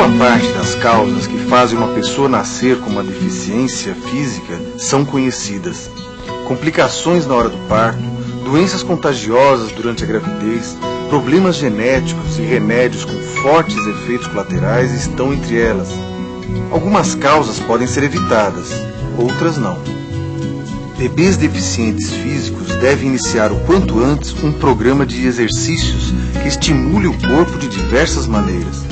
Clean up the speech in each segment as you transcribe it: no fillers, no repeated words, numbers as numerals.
Boa parte das causas que fazem uma pessoa nascer com uma deficiência física são conhecidas. Complicações na hora do parto, doenças contagiosas durante a gravidez, problemas genéticos e remédios com fortes efeitos colaterais estão entre elas. Algumas causas podem ser evitadas, outras não. Bebês deficientes físicos devem iniciar o quanto antes um programa de exercícios que estimule o corpo de diversas maneiras.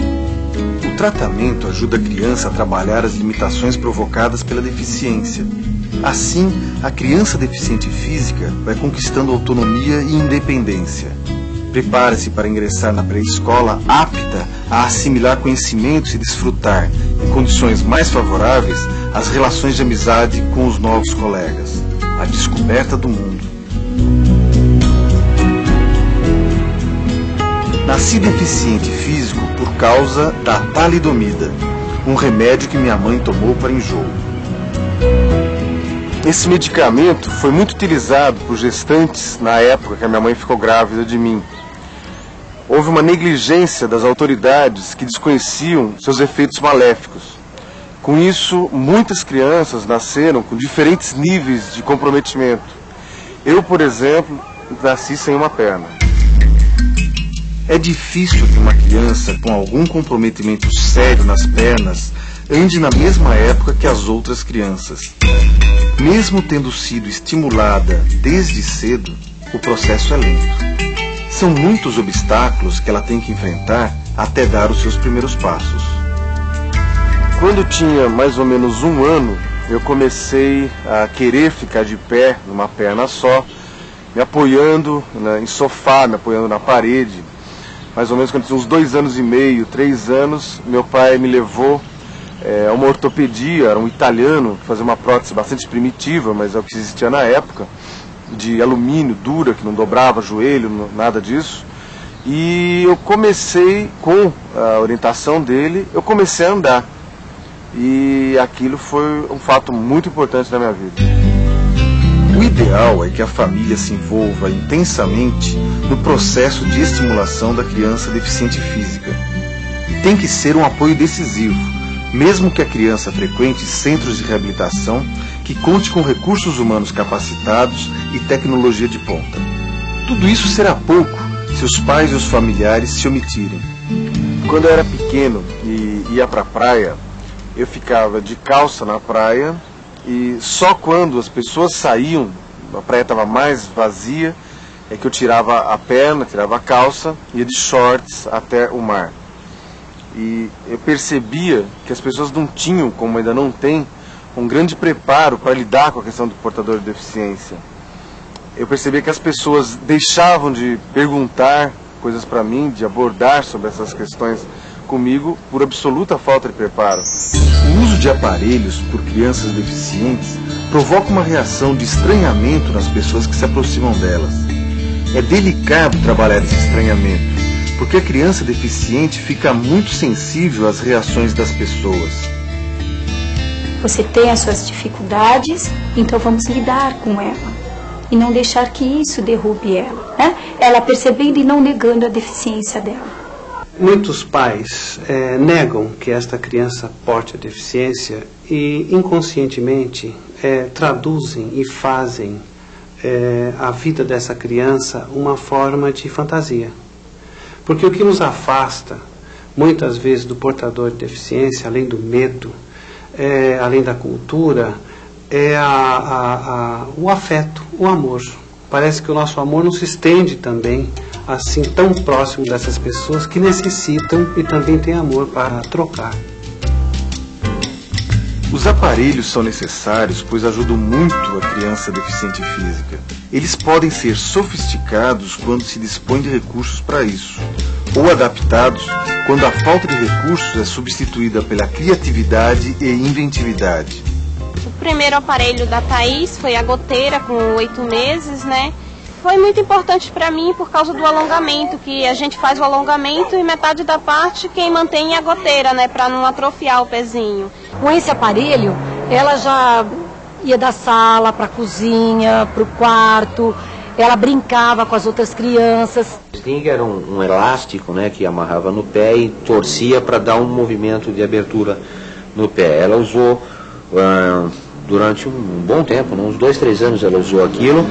O tratamento ajuda a criança a trabalhar as limitações provocadas pela deficiência. Assim, a criança deficiente física vai conquistando autonomia e independência. Prepare-se para ingressar na pré-escola apta a assimilar conhecimentos e desfrutar, em condições mais favoráveis, as relações de amizade com os novos colegas. A descoberta do mundo. Nasci deficiente físico por causa da talidomida, um remédio que minha mãe tomou para enjoo. Esse medicamento foi muito utilizado por gestantes na época que a minha mãe ficou grávida de mim. Houve uma negligência das autoridades que desconheciam seus efeitos maléficos. Com isso, muitas crianças nasceram com diferentes níveis de comprometimento. Eu, por exemplo, nasci sem uma perna. É difícil que uma criança com algum comprometimento sério nas pernas ande na mesma época que as outras crianças. Mesmo tendo sido estimulada desde cedo, o processo é lento. São muitos obstáculos que ela tem que enfrentar até dar os seus primeiros passos. Quando tinha mais ou menos 1 ano, eu comecei a querer ficar de pé, numa perna só, me apoiando em sofá, me apoiando na parede. Mais ou menos quando eu tinha uns 2 anos e meio, 3 anos, meu pai me levou a uma ortopedia, era um italiano, que fazia uma prótese bastante primitiva, mas é o que existia na época, de alumínio, dura, que não dobrava joelho, nada disso. E eu comecei, com a orientação dele, eu comecei a andar. E aquilo foi um fato muito importante na minha vida. O ideal é que a família se envolva intensamente no processo de estimulação da criança deficiente física. Tem que ser um apoio decisivo, mesmo que a criança frequente centros de reabilitação que conte com recursos humanos capacitados e tecnologia de ponta. Tudo isso será pouco se os pais e os familiares se omitirem. Quando eu era pequeno e ia para a praia, eu ficava de calça na praia e só quando as pessoas saíam, a praia estava mais vazia, é que eu tirava a perna, tirava a calça, ia de shorts até o mar. E eu percebia que as pessoas não tinham, como ainda não tem, um grande preparo para lidar com a questão do portador de deficiência. Eu percebia que as pessoas deixavam de perguntar coisas para mim, de abordar sobre essas questões comigo, por absoluta falta de preparo. O uso de aparelhos por crianças deficientes provoca uma reação de estranhamento nas pessoas que se aproximam delas. É delicado trabalhar esse estranhamento, porque a criança deficiente fica muito sensível às reações das pessoas. Você tem as suas dificuldades, então vamos lidar com ela. E não deixar que isso derrube ela, né? Ela percebendo e não negando a deficiência dela. Muitos pais negam que esta criança porte a deficiência e inconscientemente traduzem e fazem a vida dessa criança uma forma de fantasia. Porque o que nos afasta, muitas vezes, do portador de deficiência, além do medo, além da cultura, é o afeto, o amor. Parece que o nosso amor não se estende também assim tão próximo dessas pessoas que necessitam e também têm amor para trocar. Os aparelhos são necessários, pois ajudam muito a criança deficiente física. Eles podem ser sofisticados quando se dispõe de recursos para isso, ou adaptados quando a falta de recursos é substituída pela criatividade e inventividade. O primeiro aparelho da Thaís foi a goteira, com 8 meses, né? Foi muito importante para mim por causa do alongamento, que a gente faz o alongamento e metade da parte quem mantém é a goteira, né? Para não atrofiar o pezinho. Com esse aparelho, ela já ia da sala para a cozinha, para o quarto, ela brincava com as outras crianças. O sling era um elástico, né, que amarrava no pé e torcia para dar um movimento de abertura no pé. Ela usou durante um bom tempo, uns 2, 3 anos ela usou aquilo,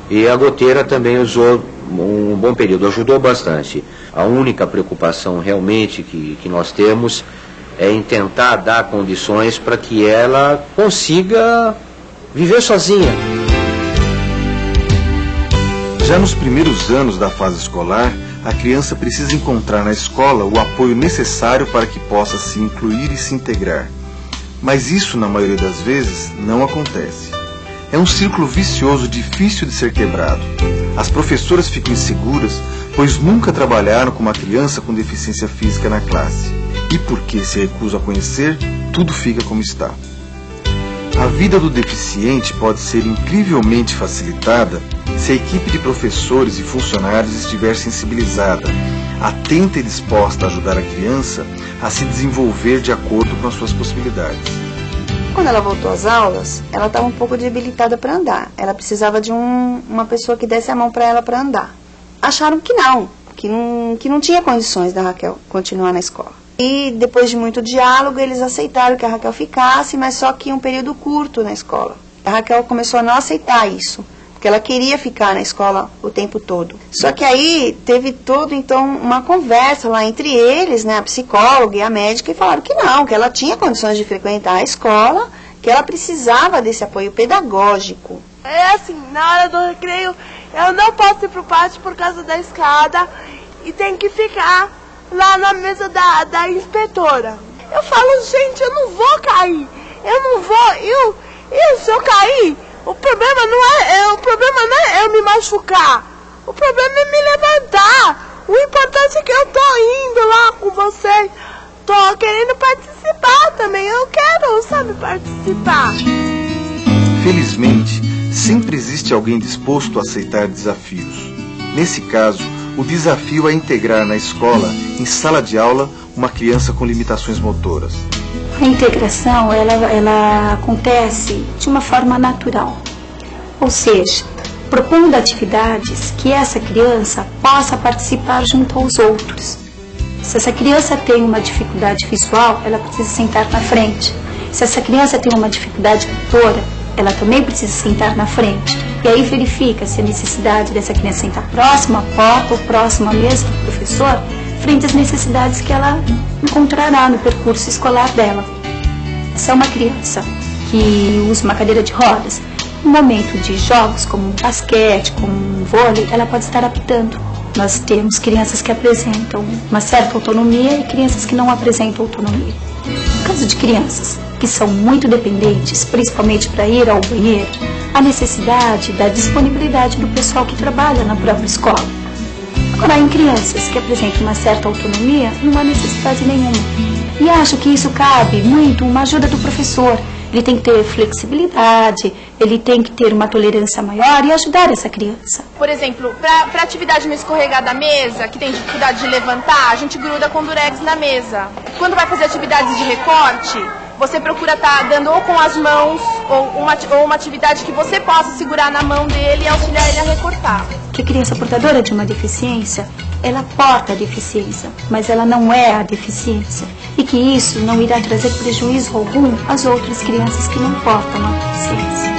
e a goteira também usou um bom período, ajudou bastante. A única preocupação realmente que nós temos é em tentar dar condições para que ela consiga viver sozinha. Já nos primeiros anos da fase escolar, a criança precisa encontrar na escola o apoio necessário para que possa se incluir e se integrar. Mas isso, na maioria das vezes, não acontece. É um círculo vicioso difícil de ser quebrado. As professoras ficam inseguras, pois nunca trabalharam com uma criança com deficiência física na classe. E porque se recusam a conhecer, tudo fica como está. A vida do deficiente pode ser incrivelmente facilitada se a equipe de professores e funcionários estiver sensibilizada, atenta e disposta a ajudar a criança a se desenvolver de acordo com as suas possibilidades. Quando ela voltou às aulas, ela estava um pouco debilitada para andar. Ela precisava de uma pessoa que desse a mão para ela para andar. Acharam que não tinha condições da Raquel continuar na escola. E depois de muito diálogo, eles aceitaram que a Raquel ficasse, mas só que um período curto na escola. A Raquel começou a não aceitar isso, porque ela queria ficar na escola o tempo todo. Só que aí teve então uma conversa lá entre eles, né, a psicóloga e a médica, e falaram que não, que ela tinha condições de frequentar a escola, que ela precisava desse apoio pedagógico. É assim, na hora do recreio, eu não posso ir pro pátio por causa da escada e tem que ficar lá na mesa da inspetora. Eu falo, gente, eu não vou cair, eu não vou, se eu cair, o problema não é eu me machucar, o problema é me levantar. O importante é que eu tô indo lá com vocês, tô querendo participar também, eu quero, sabe, participar. Felizmente, sempre existe alguém disposto a aceitar desafios. Nesse caso, o desafio é integrar na escola, em sala de aula, uma criança com limitações motoras. A integração, ela acontece de uma forma natural. Ou seja, propondo atividades que essa criança possa participar junto aos outros. Se essa criança tem uma dificuldade visual, ela precisa sentar na frente. Se essa criança tem uma dificuldade motora, ela também precisa sentar na frente. E aí verifica-se a necessidade dessa criança sentar próxima à porta ou próxima à mesa do professor, frente às necessidades que ela encontrará no percurso escolar dela. Se é uma criança que usa uma cadeira de rodas, no momento de jogos como basquete, como vôlei, ela pode estar apitando. Nós temos crianças que apresentam uma certa autonomia e crianças que não apresentam autonomia. No caso de crianças que são muito dependentes, principalmente para ir ao banheiro, a necessidade da disponibilidade do pessoal que trabalha na própria escola. Agora, em crianças que apresentam uma certa autonomia, não há necessidade nenhuma. E acho que isso cabe muito uma ajuda do professor. Ele tem que ter flexibilidade, ele tem que ter uma tolerância maior e ajudar essa criança. Por exemplo, para atividade no escorregar da mesa, que tem dificuldade de levantar, a gente gruda com durex na mesa. Quando vai fazer atividades de recorte, você procura estar dando ou com as mãos, ou uma atividade que você possa segurar na mão dele e auxiliar ele a recortar. Que a criança portadora de uma deficiência, ela porta a deficiência, mas ela não é a deficiência. E que isso não irá trazer prejuízo algum às outras crianças que não portam a deficiência.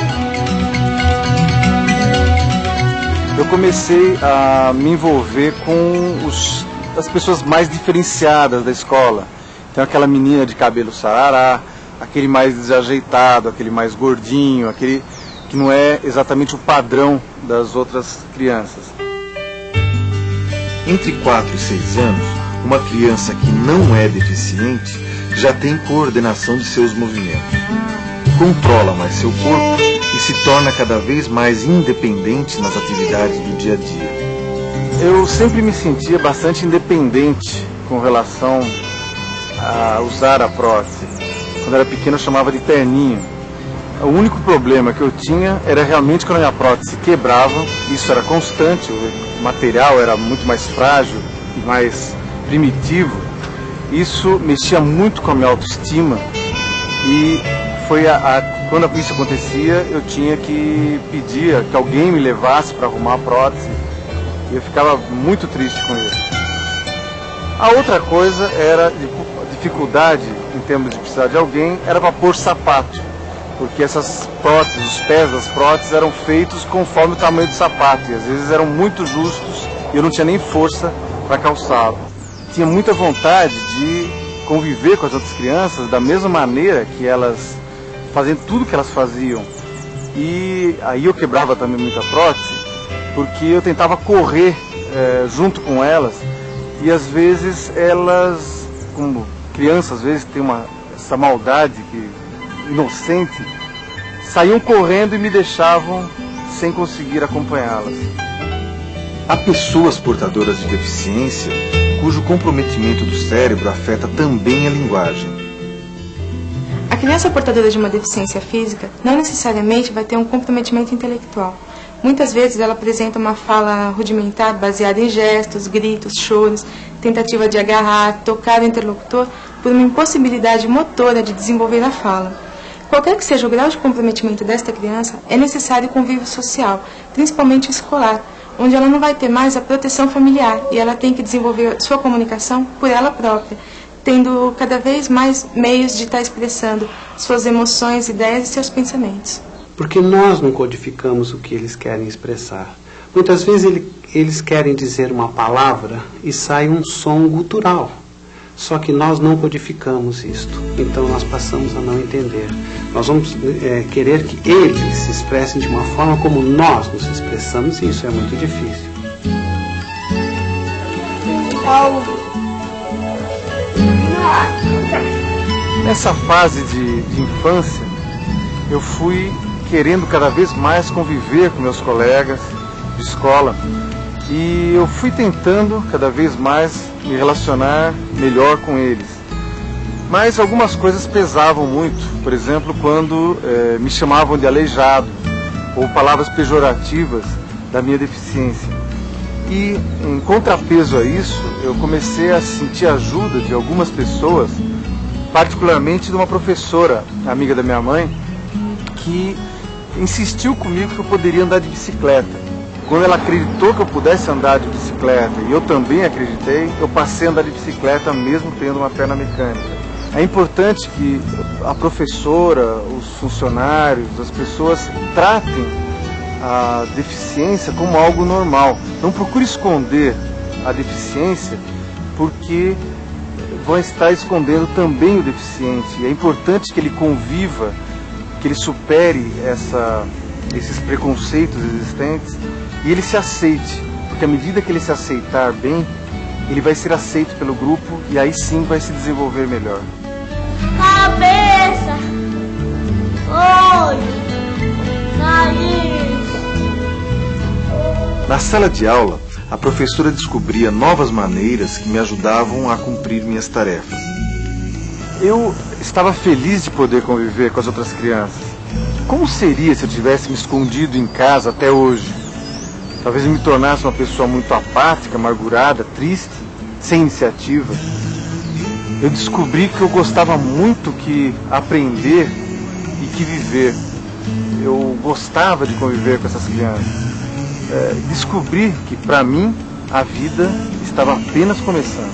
Eu comecei a me envolver com as pessoas mais diferenciadas da escola. Então aquela menina de cabelo sarará, aquele mais desajeitado, aquele mais gordinho, aquele que não é exatamente o padrão das outras crianças. Entre 4 e 6 anos, uma criança que não é deficiente já tem coordenação de seus movimentos. Controla mais seu corpo e se torna cada vez mais independente nas atividades do dia a dia. Eu sempre me sentia bastante independente com relação a usar a prótese. Quando era pequeno eu chamava de perninho. O único problema que eu tinha era realmente quando a minha prótese quebrava, isso era constante, o material era muito mais frágil e mais primitivo. Isso mexia muito com a minha autoestima e foi a quando isso acontecia, eu tinha que pedir que alguém me levasse para arrumar a prótese. E eu ficava muito triste com isso. A outra coisa era a dificuldade, em termos de precisar de alguém, era para pôr sapato. Porque essas próteses, os pés das próteses eram feitos conforme o tamanho do sapato. E às vezes eram muito justos e eu não tinha nem força para calçá-lo. Tinha muita vontade de conviver com as outras crianças da mesma maneira que elas faziam tudo que elas faziam. E aí eu quebrava também muita prótese, porque eu tentava correr junto com elas. E às vezes elas, como crianças, às vezes tem essa maldade inocente, saíam correndo e me deixavam sem conseguir acompanhá-las. Há pessoas portadoras de deficiência cujo comprometimento do cérebro afeta também a linguagem. A criança portadora de uma deficiência física não necessariamente vai ter um comprometimento intelectual. Muitas vezes ela apresenta uma fala rudimentar baseada em gestos, gritos, choros, tentativa de agarrar, tocar o interlocutor por uma impossibilidade motora de desenvolver a fala. Qualquer que seja o grau de comprometimento desta criança, é necessário convívio social, principalmente escolar, onde ela não vai ter mais a proteção familiar e ela tem que desenvolver sua comunicação por ela própria, tendo cada vez mais meios de estar expressando suas emoções, ideias e seus pensamentos. Porque nós não codificamos o que eles querem expressar. Muitas vezes eles querem dizer uma palavra e sai um som gutural. Só que nós não codificamos isto. Então nós passamos a não entender. Nós vamos querer que eles se expressem de uma forma como nós nos expressamos e isso é muito difícil. Nessa fase de infância, eu fui querendo cada vez mais conviver com meus colegas de escola e eu fui tentando cada vez mais me relacionar melhor com eles. Mas algumas coisas pesavam muito, por exemplo, quando me chamavam de aleijado ou palavras pejorativas da minha deficiência. E em contrapeso a isso, eu comecei a sentir a ajuda de algumas pessoas, particularmente de uma professora, amiga da minha mãe, que insistiu comigo que eu poderia andar de bicicleta. Quando ela acreditou que eu pudesse andar de bicicleta, e eu também acreditei, eu passei a andar de bicicleta mesmo tendo uma perna mecânica. É importante que a professora, os funcionários, as pessoas tratem a deficiência como algo normal. Não procure esconder a deficiência, porque vão estar escondendo também o deficiente. É importante que ele conviva, que ele supere esses preconceitos existentes e ele se aceite, porque à medida que ele se aceitar bem, ele vai ser aceito pelo grupo e aí sim vai se desenvolver melhor. Cabeça, olho, nariz. Na sala de aula, a professora descobria novas maneiras que me ajudavam a cumprir minhas tarefas. Eu estava feliz de poder conviver com as outras crianças. Como seria se eu tivesse me escondido em casa até hoje? Talvez eu me tornasse uma pessoa muito apática, amargurada, triste, sem iniciativa. Eu descobri que eu gostava muito que aprender e que viver. Eu gostava de conviver com essas crianças. Descobri que, para mim, a vida estava apenas começando.